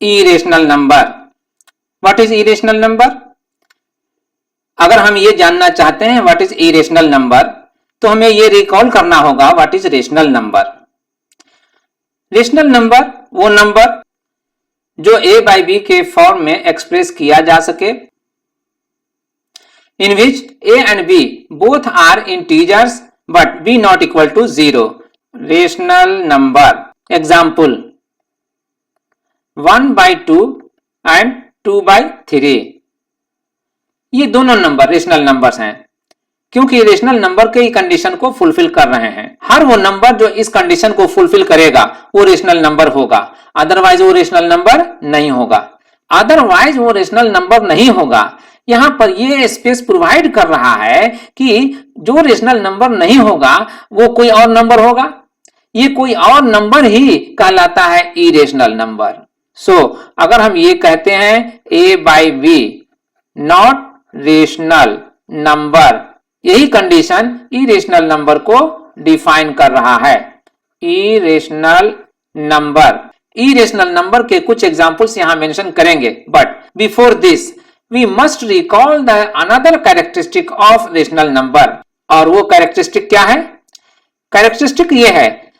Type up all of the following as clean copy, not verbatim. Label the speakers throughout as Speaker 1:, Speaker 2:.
Speaker 1: Irrational number. What is irrational number? अगर हम ये जानना चाहते हैं व्हाट इज इरेशनल नंबर, तो हमें ये रिकॉल करना होगा what is rational number. Rational number वो नंबर जो a बाई बी के फॉर्म में एक्सप्रेस किया जा सके, in which a and b both are integers but b not equal to 0. Rational number. Example 1 by 2 and 2 by 3. ये दोनों number rational numbers हैं क्योंकि रेशनल नंबर के कंडीशन को फुलफिल कर रहे हैं। हर वो नंबर जो इस कंडीशन को फुलफिल करेगा वो रेशनल नंबर होगा, अदरवाइज वो रेशनल नंबर नहीं होगा। अदरवाइज वो रेशनल नंबर नहीं होगा। यहां पर ये स्पेस प्रोवाइड कर रहा है कि जो रेशनल नंबर नहीं होगा वो कोई और नंबर होगा, ये कोई और नंबर ही कहलाता है इरेशनल नंबर। सो अगर हम ये कहते हैं a by B not rational number, यही कंडीशन इरेशनल नंबर को डिफाइन कर रहा है। इरेशनल नंबर, इरेशनल नंबर के कुछ एग्जांपल्स यहां मेंशन करेंगे, but before this we must recall the another characteristic of rational number। और वो कैरेक्टरिस्टिक क्या है? कैरेक्टरिस्टिक ये है,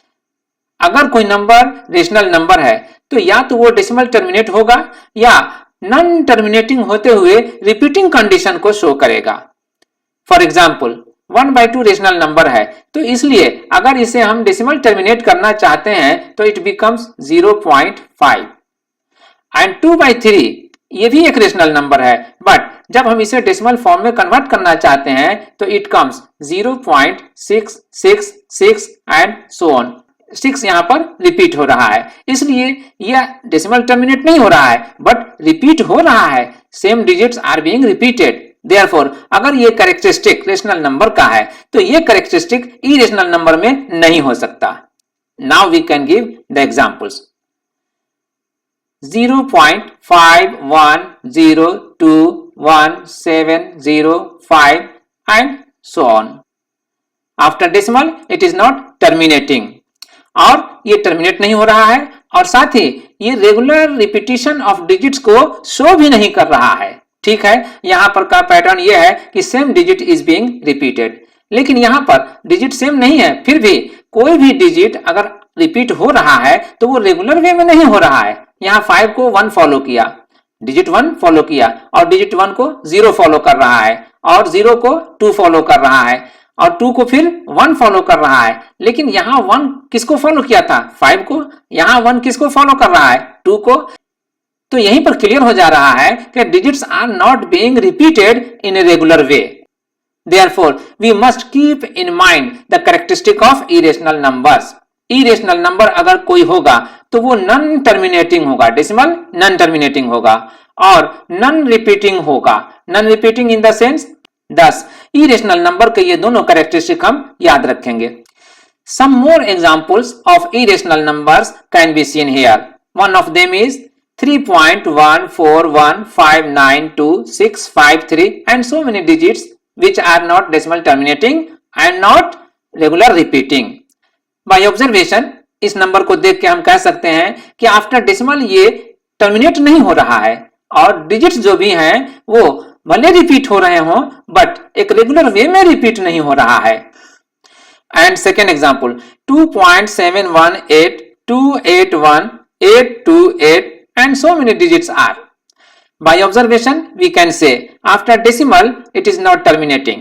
Speaker 1: अगर कोई नंबर रेशनल नंबर है तो या तो वो डेसिमल टर्मिनेट होगा या नॉन टर्मिनेटिंग होते हुए रिपीटिंग कंडीशन को शो करेगा। For example 1 by 2 rational number है तो इसलिए अगर इसे हम डेसिमल टर्मिनेट करना चाहते हैं तो इट बिकम्स 0.5 एंड 2 by 3 ये भी एक रेशनल नंबर है, बट जब हम इसे डेसिमल फॉर्म में कन्वर्ट करना चाहते हैं तो it comes 0.666 and so on. 6 यहां पर रिपीट हो रहा है, इसलिए यह डेसिमल टर्मिनेट नहीं हो रहा है बट रिपीट हो रहा है। Same digits are being repeated. Therefore अगर ये कैरेक्टरिस्टिक रेशनल नंबर का है तो ये कैरेक्टरिस्टिक इरेशनल नंबर में नहीं हो सकता। Now we can give the examples. 0.510217005 and so on. After decimal it is not terminating, और ये टर्मिनेट नहीं हो रहा है और साथ ही ये रेगुलर रिपीटिशन ऑफ डिजिट्स को शो भी नहीं कर रहा है। ठीक है, यहां पर का पैटर्न ये है कि same digit is being repeated, लेकिन यहां पर डिजिट सेम नहीं है, फिर भी कोई भी डिजिट अगर रिपीट हो रहा है तो वो रेगुलर वे में नहीं हो रहा है। यहाँ 5 को 1 फॉलो किया, डिजिट 1 फॉलो किया और डिजिट 1 को 0 फॉलो कर रहा है और 0 को 2 फॉलो कर रहा है और 2 को फिर 1 फॉलो कर रहा है। लेकिन यहाँ 1 किसको फॉलो किया था? 5 को। यहाँ 1 किसको फॉलो कर रहा है? 2 को। तो यहीं पर क्लियर हो जा रहा है कि digits are not being repeated in a regular way. Therefore, we must keep in mind the characteristic of irrational numbers. Irrational number अगर कोई होगा तो वो नॉन टर्मिनेटिंग होगा, डेसिमल नॉन टर्मिनेटिंग होगा और नॉन रिपीटिंग होगा। Non repeating in the sense 10। Irrational number के ये दोनों कैरेक्टरिस्टिक हम याद रखेंगे। Some more examples of irrational numbers can be seen here. One of them is 3.141592653 and so many digits which are not decimal terminating and not regular repeating. By observation इस number को देख के हम कह सकते हैं कि आफ्टर डेसिमल ये टर्मिनेट नहीं हो रहा है और डिजिट्स जो भी हैं वो भले रिपीट हो रहे हों बट एक रेगुलर वे में रिपीट नहीं हो रहा है। And second example 2.7182812828 and so many digits are. By observation we can say after decimal it is not terminating,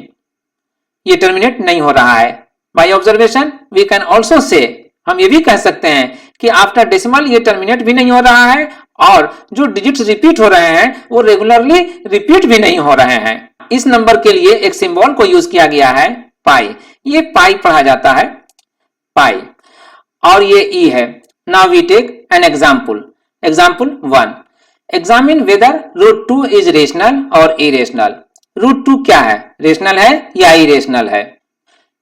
Speaker 1: ये टर्मिनेट नहीं हो रहा है। By observation we can also say, हम ये भी कह सकते हैं कि आफ्टर डेसिमल ये टर्मिनेट भी नहीं हो रहा है और जो डिजिट्स रिपीट हो रहे हैं वो रेगुलरली रिपीट भी नहीं हो रहे हैं। इस नंबर के लिए एक सिंबल को यूज किया गया है पाई। ये पाई पढ़ा जाता है पाई और ये ई है। Now we take an example. Example 1, examine whether root 2 is rational और इरेशनल। रूट 2 क्या है? रेशनल है या इरेशनल है?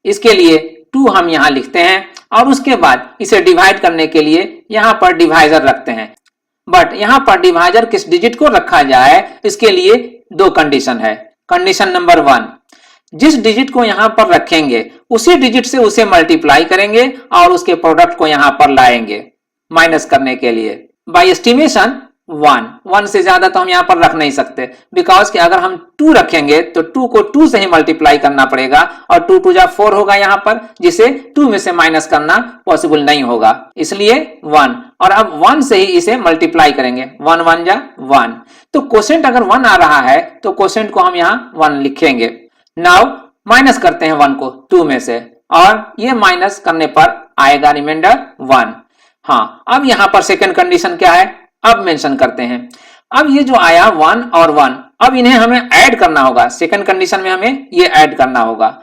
Speaker 1: इसके लिए 2 हम यहां लिखते हैं और उसके बाद इसे डिवाइड करने के लिए यहां पर डिवाइजर रखते हैं। बट यहां पर डिवाइजर किस डिजिट को रखा जाए इसके लिए 2 कंडीशन है। कंडीशन नंबर 1, जिस डिजिट को यहां पर रखेंगे उसी डिजिट से उसे मल्टीप्लाई करेंगे और उसके प्रोडक्ट को यहां पर लाएंगे माइनस करने के लिए। बाय एस्टिमेशन 1 से ज्यादा तो हम यहां पर रख नहीं सकते, बिकॉज कि अगर हम 2 रखेंगे तो 2 को 2 से ही मल्टीप्लाई करना पड़ेगा और 2 2 जा 4 होगा यहां पर, जिसे 2 में से माइनस करना पॉसिबल नहीं होगा, इसलिए 1। और अब 1 से ही इसे मल्टीप्लाई करेंगे, 1 1 जा 1। तो क्वोशिएंट अगर 1 आ रहा है तो क्वोशिएंट को हम यहां 1 लिखेंगे। नाउ माइनस करते हैं 1 को 2 में से, और ये माइनस करने पर आएगा रिमाइंडर 1। हाँ, अब यहां पर सेकंड कंडीशन क्या है अब मेंशन करते हैं। अब ये जो आया 1 और 1, अब इन्हें हमें ऐड करना होगा। सेकंड कंडीशन में हमें ये ऐड करना होगा।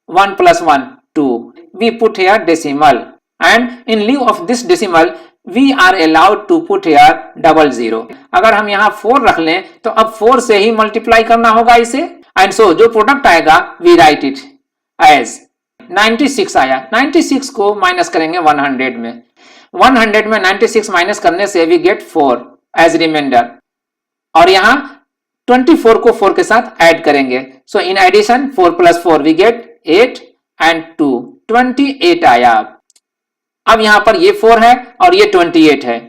Speaker 1: 1 + 1 2, we put here decimal and in lieu of this decimal we are allowed to put here 00। अगर हम यहाँ 4 रख लें तो अब 4 से ही मल्टीप्लाई करना होगा इसे, एंड सो जो प्रोडक्ट आएगा we write it as 96 आया। 96 को माइनस करेंगे 100 में, 100 में 96 माइनस करने से we get 4 as रिमाइंडर, और यहां 24 को 4 के साथ ऐड करेंगे। सो in addition 4 + 4 we get 8 and 2 28 आया। अब यहां पर ये 4 है और ये 28 है,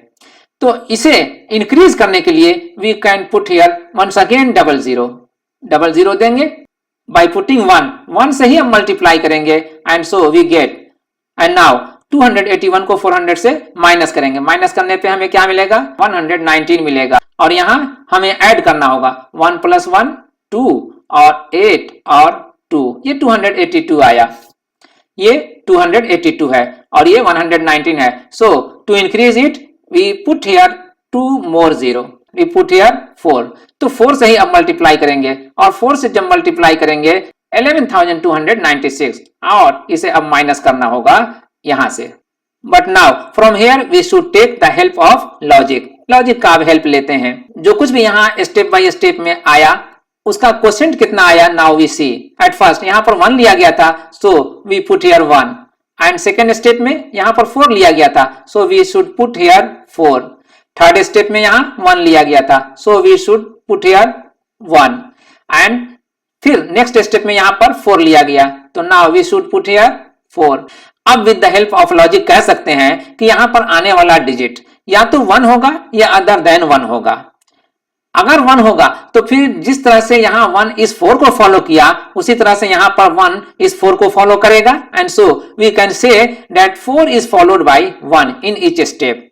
Speaker 1: तो इसे इंक्रीज करने के लिए we can put here once again 00 देंगे by putting 1 से ही हम मल्टीप्लाई करेंगे, and so we get, and now 281 को 400 से माइनस करेंगे, माइनस करने पे हमें क्या मिलेगा 119 मिलेगा, और यहां हमें ऐड करना होगा 1 + 1 2 और 8 और 2, ये 282 आया, ये 282 है और ये 119 है। So to increase it we put here 2 more 0, we put here 4। तो 4 से ही अब मल्टीप्लाई करेंगे, और 4 से जब मल्टीप्लाई करेंगे 11,296, और इसे अब माइनस करना होगा यहां से। But now from here we should take the help of logic. Logic का अब हेल्प लेते हैं। जो कुछ भी यहाँ स्टेप बाय स्टेप में आया उसका क्वोशिएंट कितना आया, now we see. At first यहाँ पर 1 लिया गया था, so we put here 1, and second step में यहाँ पर 4 लिया गया था, so we should put here 4। Third step में यहाँ 1 लिया गया था, so we should put here 1, and फिर नेक्स्ट स्टेप में यहाँ पर 4 लिया गया, तो now we should put here 4। अब with the help of logic कह सकते हैं कि यहां पर आने वाला डिजिट या तो 1 होगा या अदर देन 1 होगा। अगर 1 होगा तो फिर जिस तरह से यहां 1 इस 4 को फॉलो किया उसी तरह से यहां पर 1 इस 4 को फॉलो करेगा, and so we can say that 4 is followed by 1 in each step.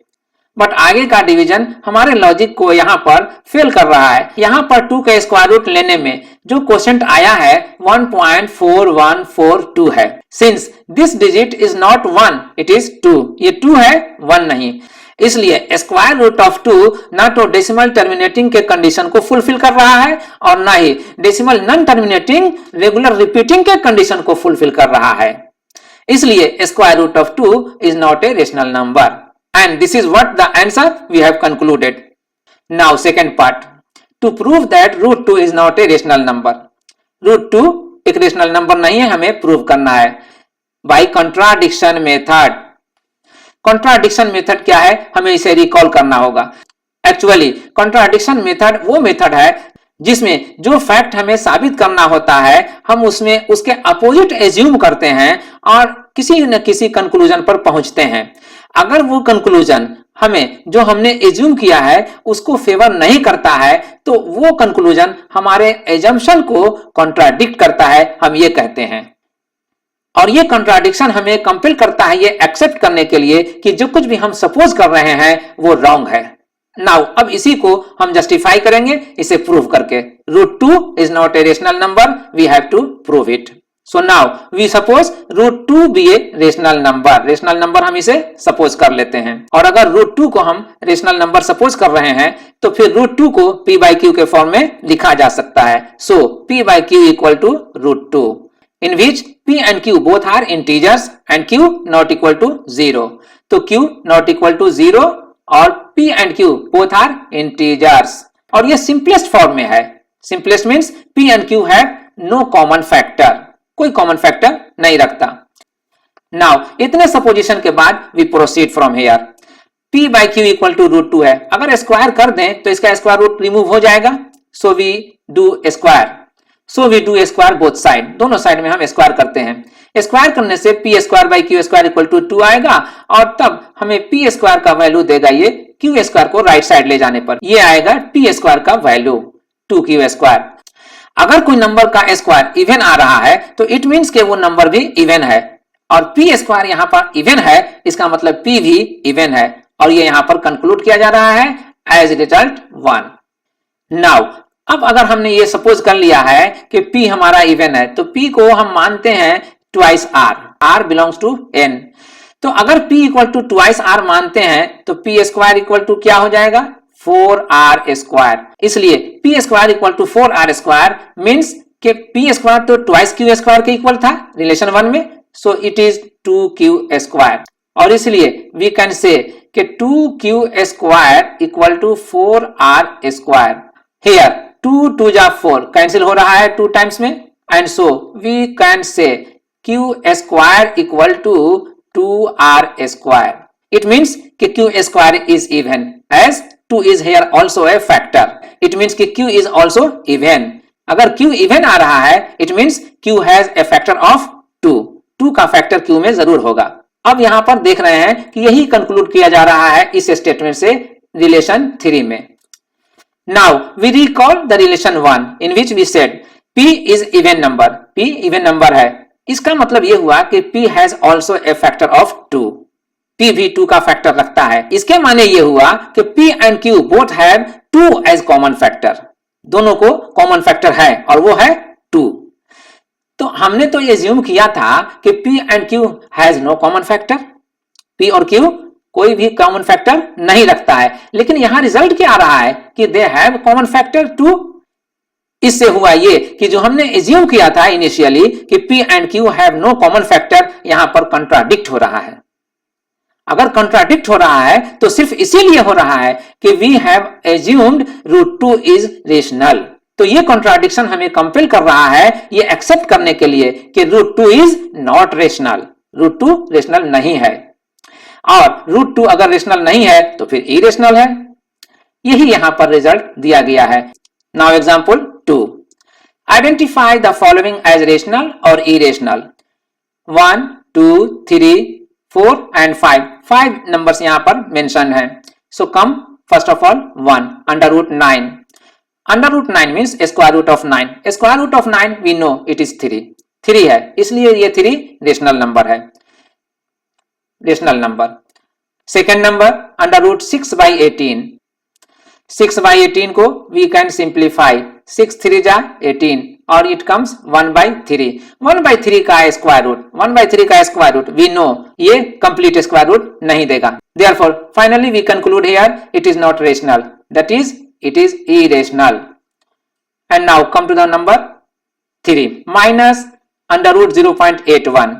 Speaker 1: But आगे का डिवीजन हमारे लॉजिक को यहां पर फेल कर रहा है। यहां पर 2 का स्क्वायर रूट लेने में जो क्वोशिएंट आया है 1.4142 है। Since this digit is not 1 it is 2, ये 2 है 1 नहीं, इसलिए स्क्वायर रूट ऑफ 2 ना तो डेसिमल टर्मिनेटिंग के कंडीशन को फुलफिल कर रहा है और ना ही decimal non terminating regular repeating के कंडीशन को फुलफिल कर रहा है, इसलिए square root of 2 is not a rational number. And this is what the answer we have concluded. Now second part, to prove that root 2 is not a rational number. root 2 एक rational number नहीं है, हमें prove करना है by contradiction method. Contradiction method क्या है, हमें इसे रिकॉल करना होगा। एक्चुअली कॉन्ट्राडिक्शन मेथड वो मेथड है जिसमें जो फैक्ट हमें साबित करना होता है हम उसमें उसके अपोजिट एज्यूम करते हैं और किसी न किसी कंक्लूजन पर पहुंचते हैं। अगर वो कंक्लूजन हमें जो हमने एज्यूम किया है उसको फेवर नहीं करता है तो वो कंक्लूजन हमारे एजम्पशन को कॉन्ट्राडिक्ट करता है, हम ये कहते हैं। और ये कॉन्ट्राडिक्शन हमें कंपेल करता है ये एक्सेप्ट करने के लिए कि जो कुछ भी हम सपोज कर रहे हैं वो रॉन्ग है। नाउ अब इसी को हम जस्टिफाई करेंगे इसे प्रूव करके। Root 2 is not a rational number, we have to prove it. So now we suppose root 2 be a rational number. Rational number हम इसे सपोज कर लेते हैं, और अगर रूट 2 को हम रेशनल नंबर सपोज कर रहे हैं तो फिर रूट 2 को p बाई क्यू के फॉर्म में लिखा जा सकता है। So p by Q equal to root 2 in which p and q both are integers and q not equal to 0. तो q not equal to 0 और p and q both are integers, और ये simplest form में है। Simplest means p and q have no common factor, कोई common factor नहीं रखता। Now इतने सपोजिशन के बाद we proceed from here. p by Q equal to root 2 है, अगर स्क्वायर कर दें तो इसका स्क्वायर रूट रिमूव हो जाएगा, so we do square. So we do square both side, दोनों साइड में हम स्क्वायर करते हैं। स्क्वायर करने से p square by q square equal to 2 आएगा और तब हमें पी स्क्वायर का वैल्यू देगा ये क्यू स्क्वायर को राइट साइड ले जाने पर, ये आएगा टी स्क्वायर का वैल्यू 2q स्क्वायर। अगर कोई नंबर का स्क्वायर इवन आ रहा है तो इट मीन्स के वो नंबर भी इवन है, और पी स्क्वायर यहां पर इवन है, इसका मतलब पी भी इवन है, और ये यहां पर कंक्लूड किया जा रहा है एज रिजल्ट 1। नाउ अब अगर हमने ये सपोज कर लिया है कि p हमारा इवन है तो p को हम मानते हैं twice r, r belongs to n। तो अगर p equal to twice r मानते हैं तो p स्क्वायर इक्वल टू क्या हो जाएगा 4r स्क्वायर। इसलिए p square equal to 4r square means कि p स्क्वायर तो ट्वाइस q स्क्वायर के इक्वल था रिलेशन 1 में, so it is 2q square. और इसलिए वी कैन से कि 2q square equal to 4r square. Here 2 2 जा 4 कैंसिल हो रहा है 2 टाइम्स में, and so we can say q square equal to 2r square. It means कि q square is even as 2 is here also a factor. It means कि q is also even. अगर q even आ रहा है it means q has a factor of 2. 2 का factor q में जरूर होगा। अब यहां पर देख रहे हैं कि यही कंक्लूड किया जा रहा है इस स्टेटमेंट से रिलेशन 3 में। Now we recall the relation 1 in which we said p is even number. p even number है, इसका मतलब यह हुआ कि p has also a factor of 2. p भी 2 का फैक्टर रखता है। इसके माने ये हुआ कि p and q both have 2 as common factor, दोनों को कॉमन फैक्टर है और वो है 2। तो हमने तो ये ज्यूम किया था कि p and q has no common factor, p और q कोई भी कॉमन फैक्टर नहीं रखता है, लेकिन यहां रिजल्ट क्या आ रहा है कि दे हैव कॉमन फैक्टर 2। इससे हुआ ये कि जो हमने एज्यूम किया था इनिशियली कि p and q have no common factor, यहां पर कंट्राडिक्ट हो रहा है। अगर कंट्राडिक्ट हो रहा है तो सिर्फ इसीलिए हो रहा है कि we have assumed √2 is rational. तो ये कंट्राडिक्शन हमें कंपेल कर रहा है ये एक्सेप्ट करने के लिए कि √2 इज नॉट रेशनल, √2 रेशनल नहीं है, और √2 अगर रेशनल नहीं है तो फिर इरेशनल है। यही यहां पर रिजल्ट दिया गया है। Now example 2, identify the following as rational और इरेशनल। 1 2 3 4 एंड 5 नंबर्स यहां पर मेंशन है। So come first of all 1 √9। √9 means square root of 9। Square root of 9 we know it is 3 है, इसलिए ये 3 रेशनल नंबर है, रेशनल नंबर। Second number √6/18। 6/18 को we can simplify, 6 3 जा 18 और इट कम्स 1/3। 1/3 का स्क्वायर रूट, 1/3 का स्क्वायर रूट वी नो ये कंप्लीट स्क्वायर रूट नहीं देगा। Therefore finally we conclude here it is not rational, that is it is irrational. And now come to the number 3 minus √0.81।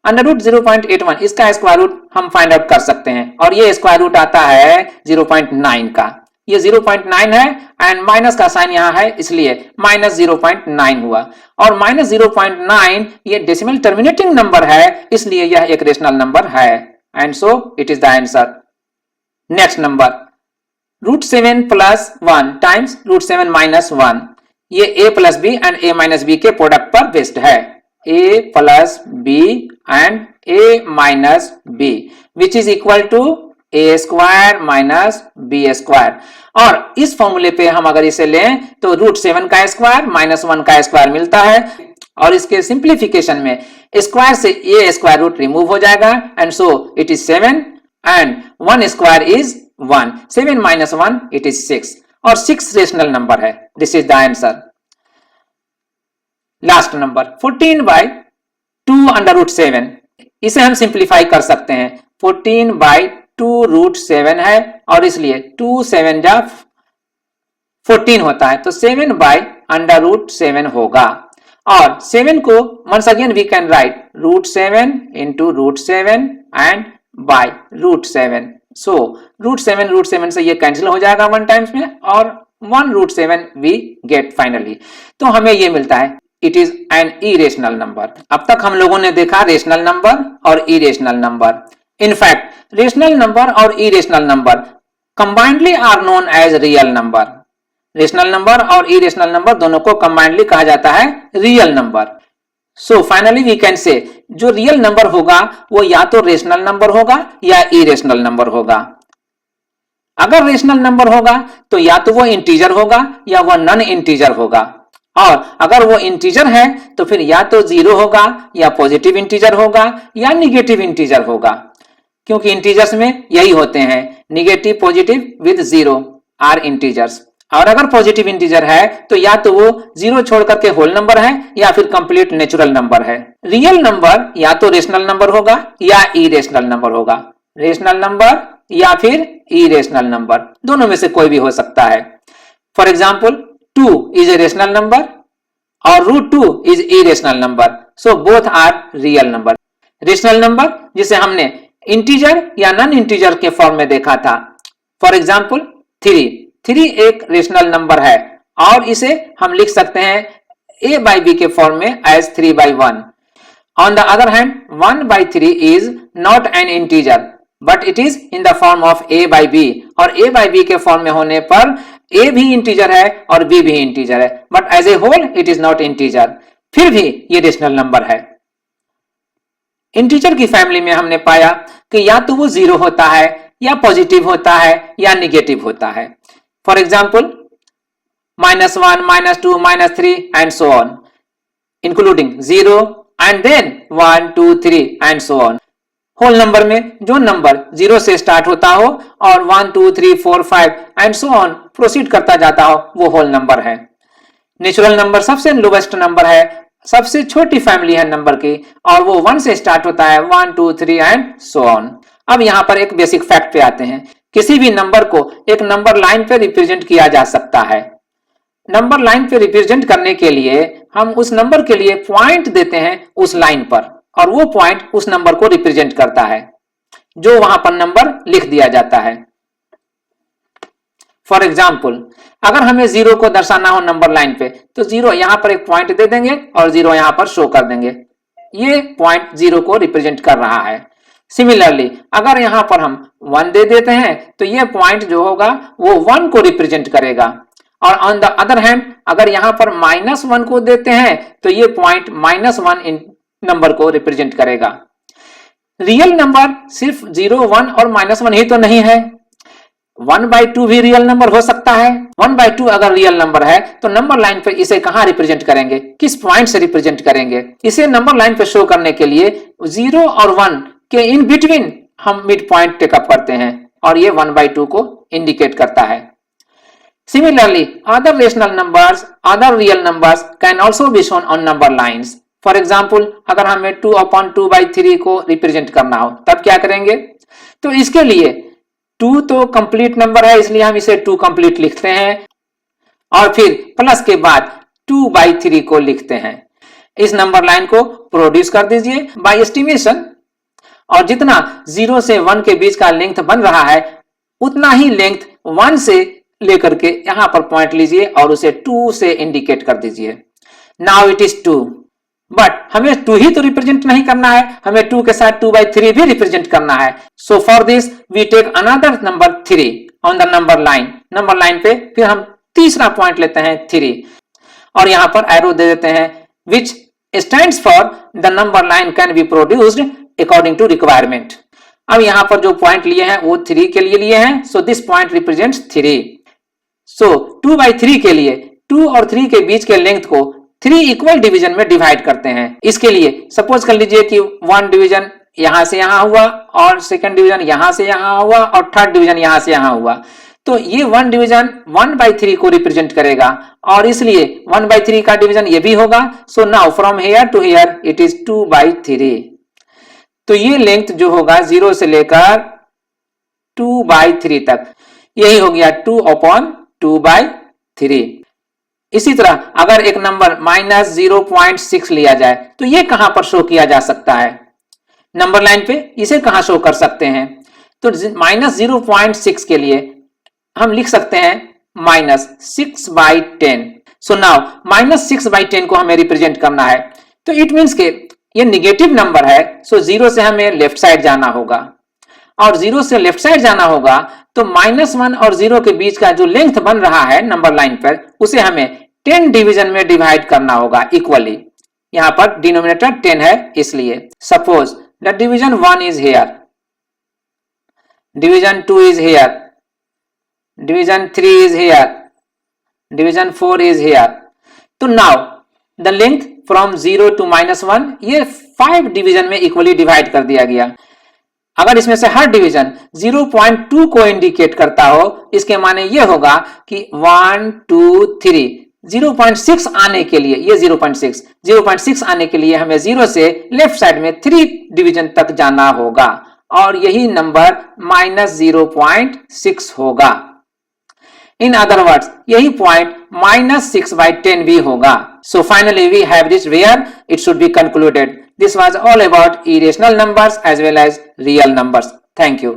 Speaker 1: √0.81 इसका square root हम find out कर सकते हैं, और ये स्क्वायर रूट आता है 0.9 का। ये 0.9 है एंड माइनस का साइन यहां है, इसलिए -0.9 हुआ, और -0.9 ये डेसिमल टर्मिनेटिंग नंबर है, इसलिए यह एक रेशनल नंबर है, and so it is the answer. Next number √7 + 1 times √7 - 1। ये a + b and a - b के प्रोडक्ट पर बेस्ड है। a + b and a - b which is equal to a square minus b square। और इस फॉर्मूले पे हम अगर इसे लें तो √7 का स्क्वायर -1 का स्क्वायर मिलता है, और इसके सिंप्लीफिकेशन में स्क्वायर से a स्क्वायर रूट रिमूव हो जाएगा, and so it is 7 and 1 square is 1, 7 - 1 it is 6, और 6 रेशनल नंबर है। This is the answer. Last number 14/2 √7। इसे हम सिंप्लीफाई कर सकते हैं, 14/2 √7 है, और इसलिए 2 7 जा 14 होता है, तो 7/√7 होगा। और 7 को once again we can write √7 into √7 and by √7। so √7 से ये कैंसिल हो जाएगा 1 टाइम्स में, और 1 √7 we get finally। तो हमें ये मिलता है it is an irrational number. अब तक हम लोगों ने देखा रेशनल नंबर और irrational number. In fact rational number और irrational number combinedly are known as real number. Rational number और इरेशनल नंबर दोनों को कंबाइंडली कहा जाता है real number. So finally we can say जो रियल नंबर होगा वो या तो रेशनल नंबर होगा या इरेशनल नंबर होगा। अगर रेशनल नंबर होगा तो या तो वो इंटीजर होगा या वह नॉन इंटीजर होगा, और अगर वो इंटीजर है तो फिर या तो जीरो होगा या पॉजिटिव इंटीजर होगा या निगेटिव इंटीजर होगा, क्योंकि इंटीजर्स में यही होते हैं, negative positive with zero are integers. और अगर पॉजिटिव इंटीजर है तो या तो वो जीरो छोड़ करके होल नंबर है या फिर कंप्लीट नेचुरल नंबर है। रियल नंबर या तो रेशनल नंबर होगा या इरेशनल नंबर होगा, रेशनल नंबर या फिर इरेशनल नंबर, दोनों में से कोई भी हो सकता है। For example 2 is a rational number और √2 is irrational number, so both are real number. Rational number जिसे हमने इंटीजर या नॉन इंटीजर के फॉर्म में देखा था, फॉर एग्जाम्पल 3 एक रेशनल नंबर है और इसे हम लिख सकते हैं a/b के फॉर्म में as 3/1। On the other hand 1/3 is not an integer but it is in the form of a/b, और a/b के फॉर्म में होने पर a भी इंटीजर है और b भी इंटीजर है, but as a whole it is not integer, फिर भी ये रेशनल नंबर है। इंटीजर की फैमिली में हमने पाया कि या तो वो जीरो होता है या पॉजिटिव होता है या निगेटिव होता है। For example -1, -2, -3 and so on, including 0 and then 1, 2, 3 and so on. Whole number में जो नंबर 0 से स्टार्ट होता हो और 1, 2, 3, 4, 5 एंड सो ऑन प्रोसीड करता जाता हो वो होल नंबर है। नेचुरल नंबर सबसे लोवेस्ट नंबर है, सबसे छोटी फैमिली है नंबर की, और वो 1 से स्टार्ट होता है, 1, 2, 3 एंड सो ऑन। अब यहां पर एक बेसिक फैक्ट पे आते हैं, किसी भी नंबर को एक नंबर लाइन पे रिप्रेजेंट किया जा सकता है। नंबर लाइन पे रिप्रेजेंट करने के लिए हम उस नंबर के लिए पॉइंट देते हैं उस लाइन पर, और वो पॉइंट उस नंबर को रिप्रेजेंट करता है जो वहां पर नंबर लिख दिया जाता है। फॉर एग्जाम्पल अगर हमें 0 को दर्शाना हो नंबर लाइन पे तो 0 यहां पर एक पॉइंट दे देंगे और 0 यहां पर शो कर देंगे, ये पॉइंट 0 को रिप्रेजेंट कर रहा है। सिमिलरली अगर यहां पर हम 1 दे देते हैं तो ये पॉइंट जो होगा वो 1 को रिप्रेजेंट करेगा, और ऑन द अदर हैंड अगर यहां पर -1 को देते हैं तो ये पॉइंट -1 नंबर को रिप्रेजेंट करेगा। रियल नंबर सिर्फ 0, 1 और -1 ही तो नहीं है, 1/2 भी रियल नंबर हो सकता है। 1/2 अगर रियल नंबर है तो नंबर लाइन पर इसे कहां रिप्रेजेंट करेंगे, किस पॉइंट से रिप्रेजेंट करेंगे? इसे नंबर लाइन पर शो करने के लिए 0 और 1 के इन बिटवीन हम मिड पॉइंट टेकअप करते हैं और ये 1/2 को इंडिकेट करता है। Similarly other rational numbers, other real numbers can also be shown on number lines. For example अगर हमें 2/2/3 को रिप्रेजेंट करना हो तब क्या करेंगे? तो इसके लिए 2 तो कंप्लीट नंबर है इसलिए हम इसे 2 कंप्लीट लिखते हैं, और फिर प्लस के बाद 2/3 को लिखते हैं। इस नंबर लाइन को प्रोड्यूस कर दीजिए बाय एस्टिमेशन, और जितना 0 से 1 के बीच का लेंथ बन रहा है उतना ही लेंथ 1 से लेकर के यहां पर पॉइंट लीजिए और उसे 2 से इंडिकेट कर दीजिए। नाउ इट इज 2, बट हमें 2 ही तो रिप्रेजेंट नहीं करना है, हमें 2 के साथ 2/3 भी रिप्रेजेंट करना है। So for this we take another number 3 on the number line. Number line पे फिर हम तीसरा पॉइंट लेते हैं 3, और यहां पर एरो दे देते हैं which stands for the number line can be produced according to requirement. अब यहां पर जो पॉइंट लिए हैं वो 3 के लिए लिए हैं, सो दिस पॉइंट रिप्रेजेंट्स 3। सो 2/3 के लिए 2 और 3 के बीच के लेंथ को 3 इक्वल डिवीजन में डिवाइड करते हैं। इसके लिए सपोज कर लीजिए कि 1 डिवीजन यहां से यहां हुआ और सेकंड डिवीजन यहां से यहां हुआ और थर्ड डिवीजन यहां से यहां हुआ, तो ये 1 डिवीजन 1/3 को रिप्रेजेंट करेगा, और इसलिए 1/3 का डिवीजन ये भी होगा। So now from here to here it is 2/3। तो ये लेंथ जो होगा 0 से लेकर 2/3 तक, यही हो गया 2/2/3। इसी तरह अगर एक नंबर -0.6 लिया जाए तो ये कहां पर शो किया जा सकता है? नंबर लाइन पे इसे कहां शो कर सकते हैं? तो -0.6 के लिए हम लिख सकते हैं -6/10। सो नाउ -6/10 को हमें रिप्रेजेंट करना है, तो इट मींस के ये निगेटिव नंबर है, सो 0 से हमें लेफ्ट साइड जाना होगा, और 0 से लेफ्ट साइड जाना होगा तो -1 और 0 के बीच का जो लेंथ बन रहा है नंबर लाइन पर उसे हमें 10 डिवीजन में डिवाइड करना होगा इक्वली। यहाँ पर डिनोमिनेटर 10 है इसलिए। Suppose the division 1 is here, division 2 is here, division 3 is here, division 4 is here. तो now the length from 0 to -1 ये 5 डिवीजन में इक्वली डिवाइड कर दिया गया। अगर इसमें से हर डिवीजन 0.2 को इंडिकेट करता हो, इसके माने ये होगा कि 1 2 3 0.6 आने के लिए, ये 0.6 आने के लिए हमें 0 से लेफ्ट साइड में 3 डिवीजन तक जाना होगा और यही नंबर -0.6 होगा। In other words, यही पॉइंट -6/10 भी होगा। So finally we have this where it should be concluded. This was all about irrational numbers as well as real numbers. Thank you.